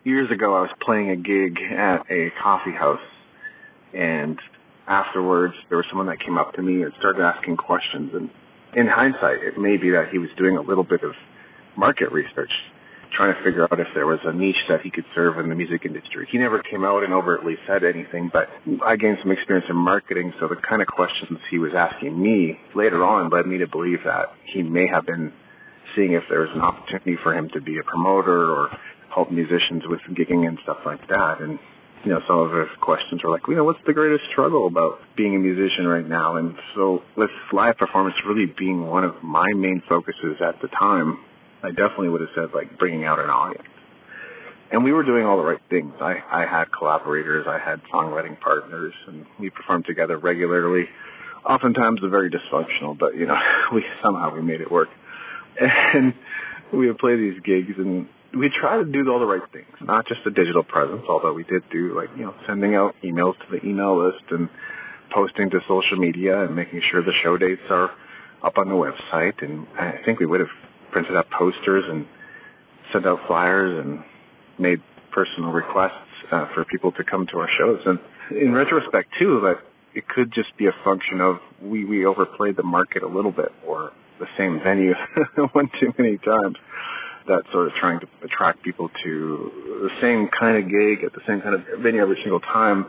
Years ago, I was playing a gig at a coffeehouse, and afterwards, there was someone that came up to me and started asking questions. And in hindsight, it may be that he was doing a little bit of market research, trying to figure out if there was a niche that he could serve in the music industry. He never came out and overtly said anything, but I gained some experience in marketing, so the kind of questions he was asking me later on led me to believe that he may have been seeing if there was an opportunity for him to be a promoter or help musicians with gigging and stuff like that. And, some of his questions were like, what's the greatest struggle about being a musician right now? And so with live performance really being one of my main focuses at the time, I definitely would have said, bringing out an audience. And we were doing all the right things. I had collaborators, I had songwriting partners, and we performed together regularly. Oftentimes very dysfunctional, but, we made it work. And we would play these gigs, and we try to do all the right things, not just the digital presence, although we did do, sending out emails to the email list and posting to social media and making sure the show dates are up on the website. And I think we would have printed out posters and sent out flyers and made personal requests for people to come to our shows. And in retrospect, too, that it could just be a function of we overplayed the market a little bit, or the same venue one too many times. That sort of trying to attract people to the same kind of gig at the same kind of venue every single time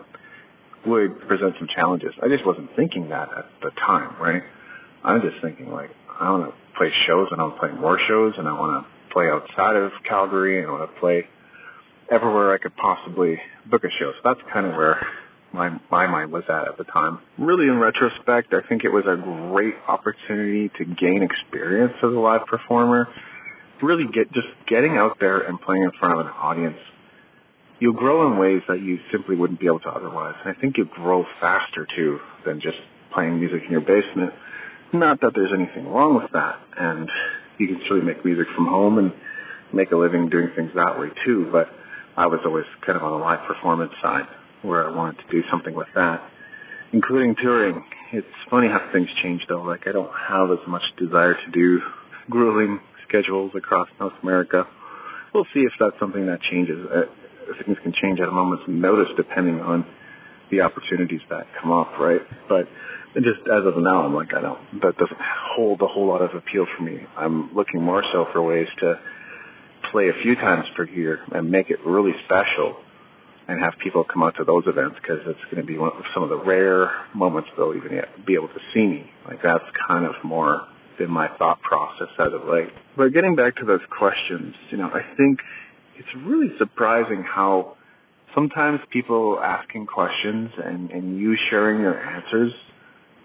would present some challenges. I just wasn't thinking that at the time, right? I'm just thinking, I want to play shows, and I want to play more shows, and I want to play outside of Calgary, and I want to play everywhere I could possibly book a show. So that's kind of where my mind was at the time. Really, in retrospect, I think it was a great opportunity to gain experience as a live performer. Really getting out there and playing in front of an audience, you'll grow in ways that you simply wouldn't be able to otherwise. And I think you grow faster, too, than just playing music in your basement. Not that there's anything wrong with that, and you can certainly make music from home and make a living doing things that way, too, but I was always kind of on the live performance side where I wanted to do something with that, including touring. It's funny how things change, though. I don't have as much desire to do grueling schedules across North America. We'll see if that's something that changes. Things can change at a moment's notice depending on the opportunities that come up, right? But just as of now, I'm that doesn't hold a whole lot of appeal for me. I'm looking more so for ways to play a few times per year and make it really special and have people come out to those events, because it's going to be some of the rare moments they'll even be able to see me. That's kind of more been my thought process as of late. But getting back to those questions, I think it's really surprising how sometimes people asking questions and you sharing your answers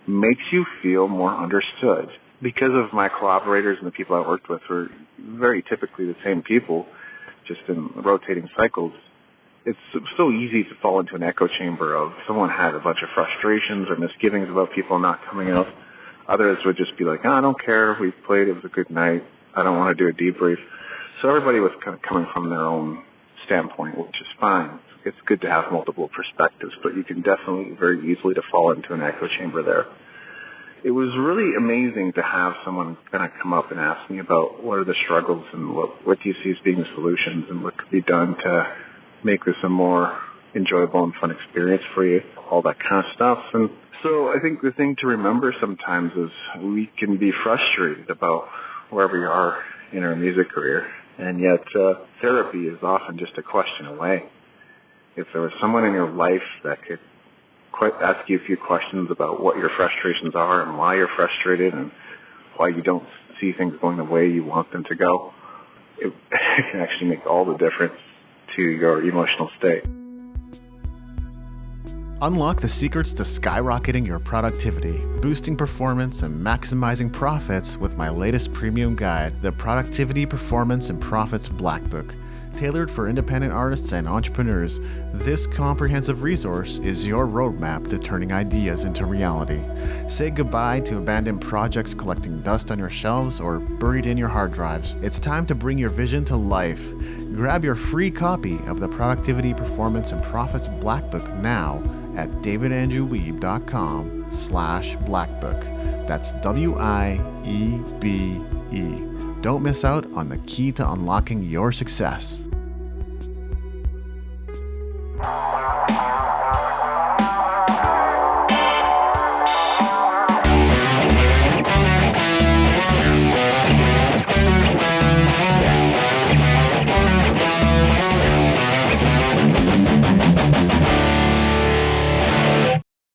makes you feel more understood. Because of my collaborators and the people I worked with were very typically the same people, just in rotating cycles, it's so easy to fall into an echo chamber of someone had a bunch of frustrations or misgivings about people not coming out. Others would just be like, I don't care, we played, it was a good night, I don't want to do a debrief. So everybody was kind of coming from their own standpoint, which is fine. It's good to have multiple perspectives, but you can definitely very easily to fall into an echo chamber there. It was really amazing to have someone kind of come up and ask me about what are the struggles and what do you see as being the solutions and what could be done to make this a more enjoyable and fun experience for you, all that kind of stuff. And so I think the thing to remember sometimes is we can be frustrated about where we are in our music career, and yet therapy is often just a question away. If there was someone in your life that could ask you a few questions about what your frustrations are and why you're frustrated and why you don't see things going the way you want them to go, it can actually make all the difference to your emotional state. Unlock the secrets to skyrocketing your productivity, boosting performance, and maximizing profits with my latest premium guide, the Productivity, Performance, and Profits Blackbook. Tailored for independent artists and entrepreneurs, this comprehensive resource is your roadmap to turning ideas into reality. Say goodbye to abandoned projects collecting dust on your shelves or buried in your hard drives. It's time to bring your vision to life. Grab your free copy of the Productivity, Performance, and Profits Blackbook now at davidandrewweeb.com/blackbook. That's WIEBE. Don't miss out on the key to unlocking your success.